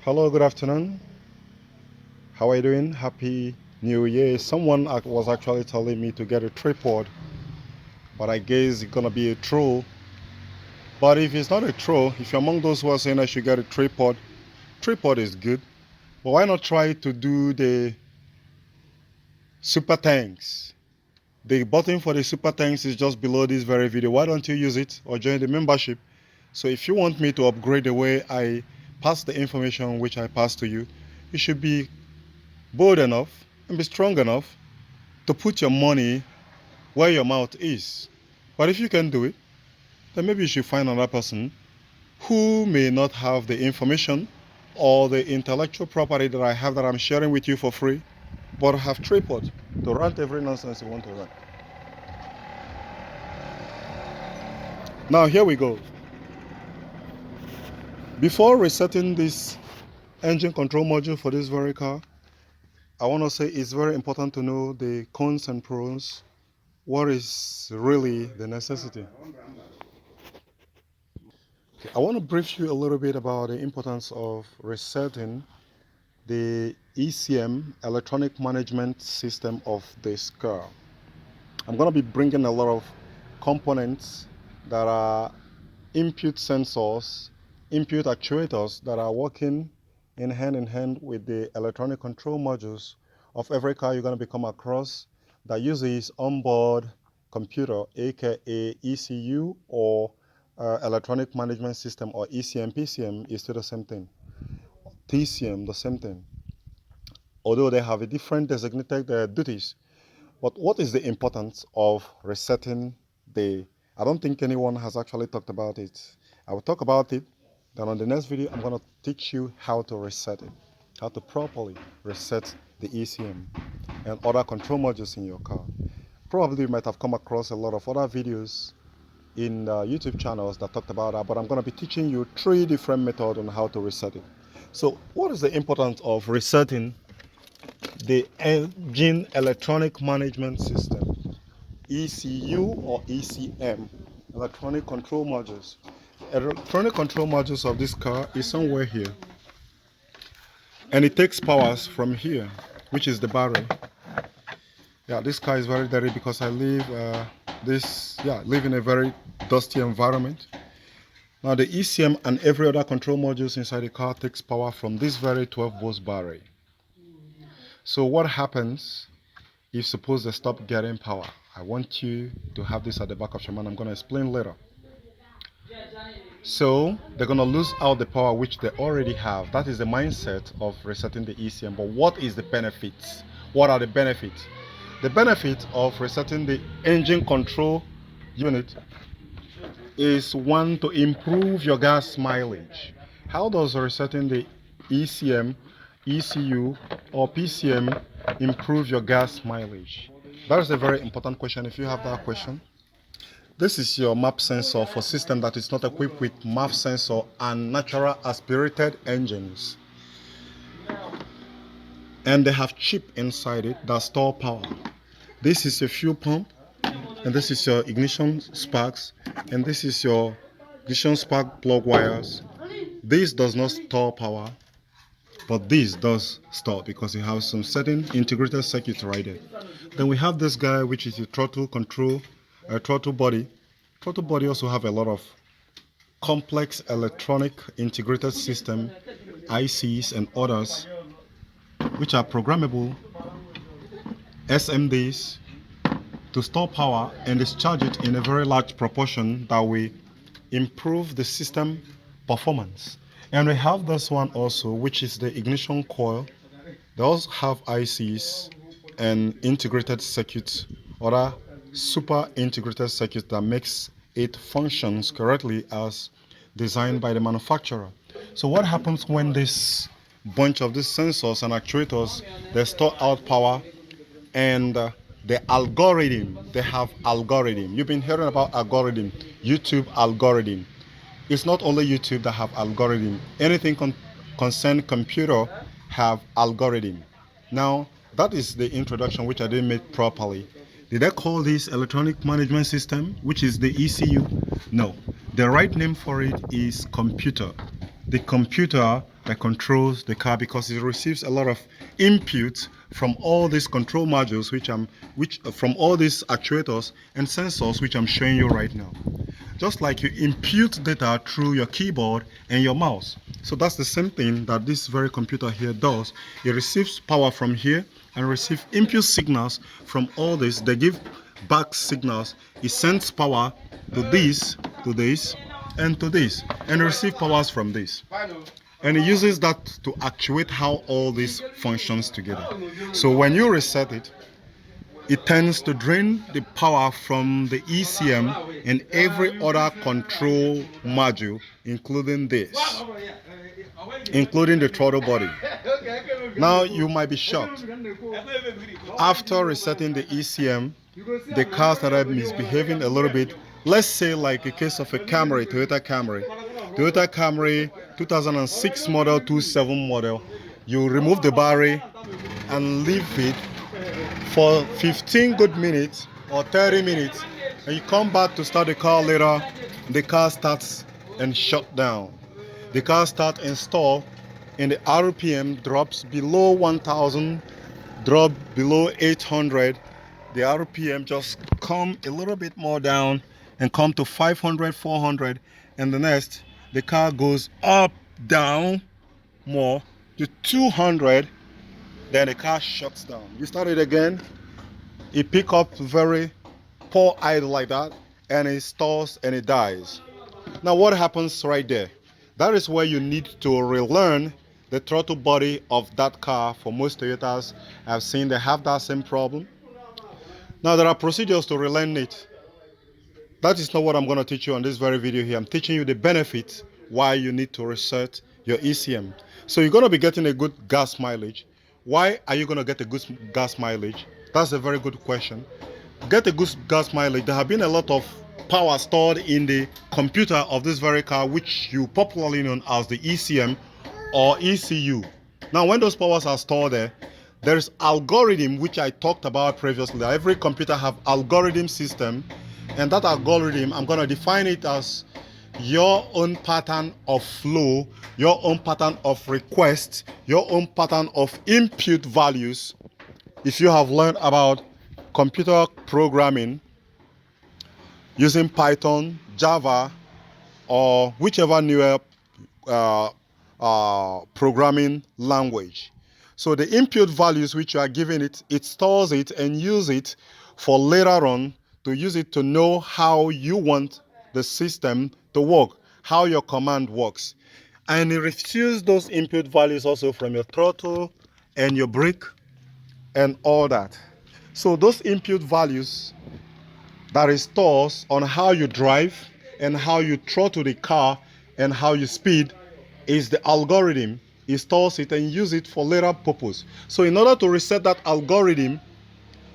Hello, good afternoon. How are you doing? Happy New Year. Someone was actually telling me to get a tripod, but I guess it's gonna be a troll. But if it's not a troll, if you're among those who are saying I should get a tripod is good. But why not try to do the super tanks? The button for the super tanks is just below this very video. Why don't you use it or join the membership? So if you want me to upgrade the way I pass the information which I pass to you, you should be bold enough and be strong enough to put your money where your mouth is. But if you can do it, then maybe you should find another person who may not have the information or the intellectual property that I have that I'm sharing with you for free, but have tripod to rant every nonsense you want to rant. Now here we go. Before resetting this engine control module for this very car, I want to say it's very important to know the cons and pros. What is really the necessity? Okay, I want to brief you a little bit about the importance of resetting the ECM, electronic management system of this car. I'm going to be bringing a lot of components that are input sensors, input actuators that are working in hand with the electronic control modules of every car you're going to come across that uses onboard computer, aka ECU, or electronic management system, or ECM. PCM is still the same thing. TCM, the same thing. Although they have a different designated duties. But what is the importance of resetting the... I don't think anyone has actually talked about it. I will talk about it. Then on the next video, I'm going to teach you how to reset it, how to properly reset the ECM and other control modules in your car. Probably you might have come across a lot of other videos in YouTube channels that talked about that, but I'm going to be teaching you 3 different methods on how to reset it. So what is the importance of resetting the engine electronic management system, ECU or ECM, electronic control modules? Electronic control modules of this car is somewhere here, and it takes powers from here, which is the battery. Yeah, this car is very dirty because I live live in a very dusty environment. Now the ECM and every other control modules inside the car takes power from this very 12 volts battery. So what happens if suppose they stop getting power? I want you to have this at the back of your mind. I'm going to explain later. So they're going to lose out the power which they already have. That is the mindset of resetting the ECM. But what is the benefits? What are the benefits? The benefit of resetting the engine control unit is, one, to improve your gas mileage. How does resetting the ECM, ECU, or PCM improve your gas mileage? That is a very important question. If you have that question, this is your map sensor for system that is not equipped with map sensor and natural aspirated engines. And they have chip inside it that store power. This is your fuel pump, and this is your ignition sparks, and this is your ignition spark plug wires. This does not store power, but this does store because it has some certain integrated circuits right there. Then we have this guy, which is the throttle control, throttle body. Throttle body also have a lot of complex electronic integrated system, ICs and others, which are programmable SMDs to store power and discharge it in a very large proportion that will improve the system performance. And we have this one also, which is the ignition coil. They also have ICs and integrated circuits, other super integrated circuits that makes it functions correctly as designed by the manufacturer. So what happens when this bunch of these sensors and actuators, they store out power, and the algorithm, they have algorithm. You've been hearing about algorithm, YouTube algorithm. It's not only YouTube that have algorithm. Anything concern computer have algorithm. Now, that is the introduction which I didn't make properly. Did I call this electronic management system, which is the ECU? No. The right name for it is computer. The computer that controls the car, because it receives a lot of input from all these control modules, which from all these actuators and sensors which I'm showing you right now. Just like you input data through your keyboard and your mouse. So that's the same thing that this very computer here does. It receives power from here and receives input signals from all this. They give back signals. It sends power to this, and to this, and receive powers from this. And it uses that to actuate how all this functions together. So when you reset it, it tends to drain the power from the ECM and every other control module, including this, including the throttle body. Now you might be shocked. After resetting the ECM, the car started misbehaving a little bit. Let's say like a case of a Camry, Toyota Camry 2006 model, 27 model. You remove the battery and leave it for 15 good minutes or 30 minutes, and you come back to start the car later, the car starts and shut down. The car starts and stall, and the RPM drops below 1000, drop below 800. The RPM just come a little bit more down and come to 500, 400, and the next the car goes up, down more to 200. Then the car shuts down. You start it again, it pick up very poor idle like that, and it stalls and it dies. Now what happens right there? That is where you need to relearn the throttle body of that car. For most Toyotas, I've seen they have that same problem. Now there are procedures to relearn it. That is not what I'm going to teach you on this very video here. I'm teaching you the benefits why you need to reset your ECM. So you're going to be getting a good gas mileage. Why are you going to get a good gas mileage? That's a very good question. Get a good gas mileage. There have been a lot of power stored in the computer of this very car, which you popularly known as the ECM or ECU. Now when those powers are stored there, there's algorithm which I talked about previously. Every computer have algorithm system, and that algorithm, I'm going to define it as your own pattern of flow, your own pattern of request, your own pattern of input values. If you have learned about computer programming using Python, Java, or whichever newer programming language. So the input values which you are giving it, it stores it and use it for later on to use it to know how you want the system to work, how your command works. And it receives those input values also from your throttle and your brake and all that. So those input values that it stores on how you drive and how you throttle the car and how you speed is the algorithm. It stores it and use it for later purpose. So in order to reset that algorithm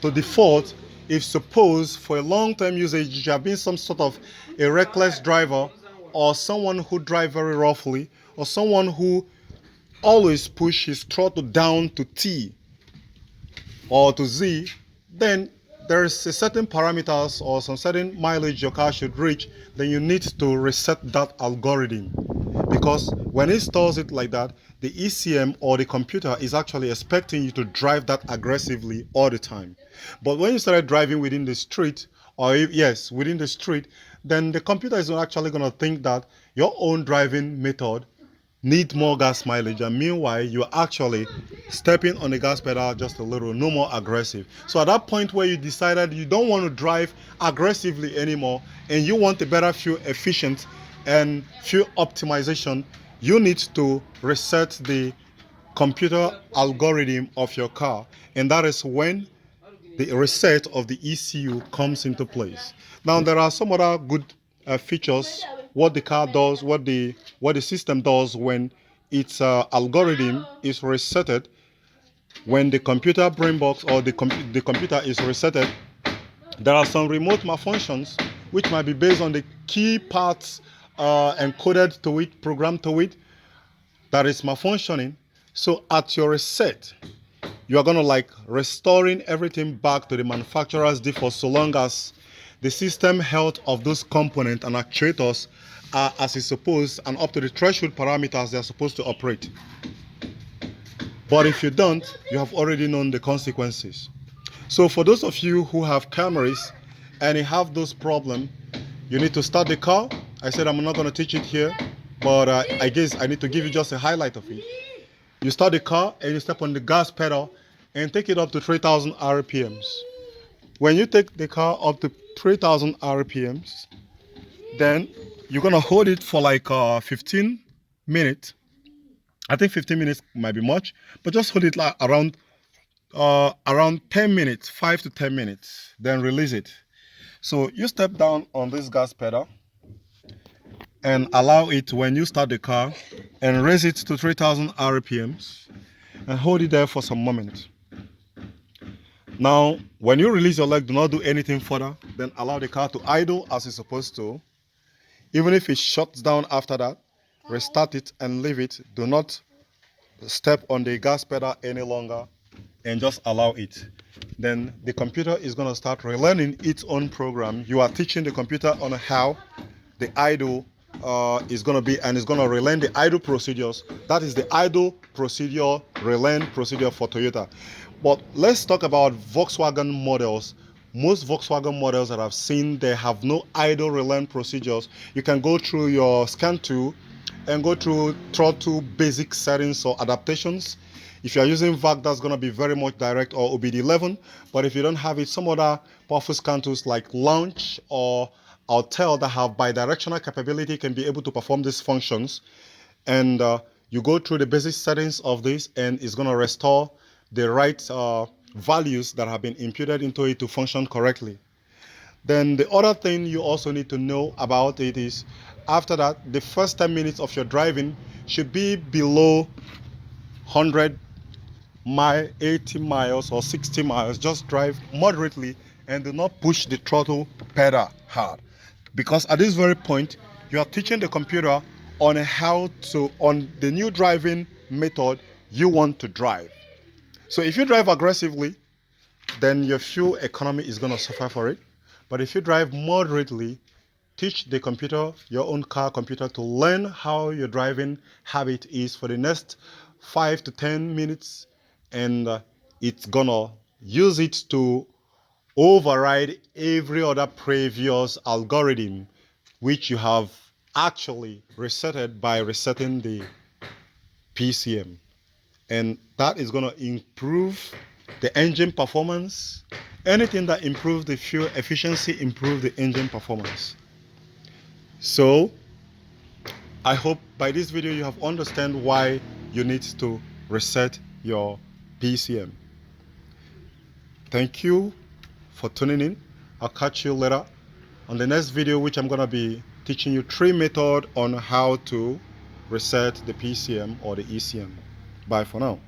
to default, if suppose for a long-term usage you have been some sort of a reckless driver, or someone who drives very roughly, or someone who always push his throttle down to T or to Z, then there's a certain parameters or some certain mileage your car should reach, then you need to reset that algorithm. Because when it stores it like that, the ECM or the computer is actually expecting you to drive that aggressively all the time. But when you started driving within the street, or yes, within the street, then the computer is actually going to think that your own driving method need more gas mileage, and meanwhile you're actually stepping on the gas pedal just a little, no more aggressive. So at that point where you decided you don't want to drive aggressively anymore and you want a better fuel efficient and fuel optimization, you need to reset the computer algorithm of your car, and that is when the reset of the ECU comes into place. Now there are some other good features, what the car does, what the system does when its algorithm is resetted. When the computer brain box or the computer is resetted, there are some remote malfunctions which might be based on the key parts encoded to it, programmed to it, that is malfunctioning. So at your reset, you are going to like restoring everything back to the manufacturer's default, so long as the system health of those components and actuators are as it's supposed and up to the threshold parameters they are supposed to operate. But if you don't, you have already known the consequences. So for those of you who have Camrys and you have those problems, you need to start the car. I said I'm not going to teach it here, but I guess I need to give you just a highlight of it. You start the car and you step on the gas pedal and take it up to 3,000 RPMs. When you take the car up to 3,000 RPMs, then you're going to hold it for like 15 minutes. I think 15 minutes might be much, but just hold it like around 10 minutes, 5 to 10 minutes, then release it. So you step down on this gas pedal and allow it when you start the car and raise it to 3,000 RPMs and hold it there for some moment. Now, when you release your leg, do not do anything further, then allow the car to idle as it's supposed to. Even if it shuts down after that, restart it and leave it. Do not step on the gas pedal any longer and just allow it. Then the computer is going to start relearning its own program. You are teaching the computer on how the idle is going to be, and it's going to relearn the idle procedures. That is the idle procedure, relearn procedure for Toyota. But let's talk about Volkswagen models. Most Volkswagen models that I've seen, they have no idle relearn procedures. You can go through your scan tool and go through throttle basic settings or adaptations. If you are using VAC, that's going to be very much direct or OBD11. But if you don't have it, some other powerful scan tools like Launch or Altel that have bidirectional capability can be able to perform these functions. And you go through the basic settings of this, and it's going to restore the right values that have been imputed into it to function correctly. Then the other thing you also need to know about it is, after that, the first 10 minutes of your driving should be below 100 miles, 80 miles or 60 miles. Just drive moderately and do not push the throttle pedal hard. Because at this very point, you are teaching the computer on the new driving method you want to drive. So if you drive aggressively, then your fuel economy is going to suffer for it. But if you drive moderately, teach the computer, your own car computer, to learn how your driving habit is for the next 5 to 10 minutes, and it's gonna use it to override every other previous algorithm which you have actually resetted by resetting the PCM. And that is going to improve the engine performance. Anything that improves the fuel efficiency improves the engine performance. So I hope by this video you have understand why you need to reset your PCM. Thank you for tuning in. I'll catch you later on the next video, which I'm going to be teaching you 3 methods on how to reset the PCM or the ECM. Bye for now.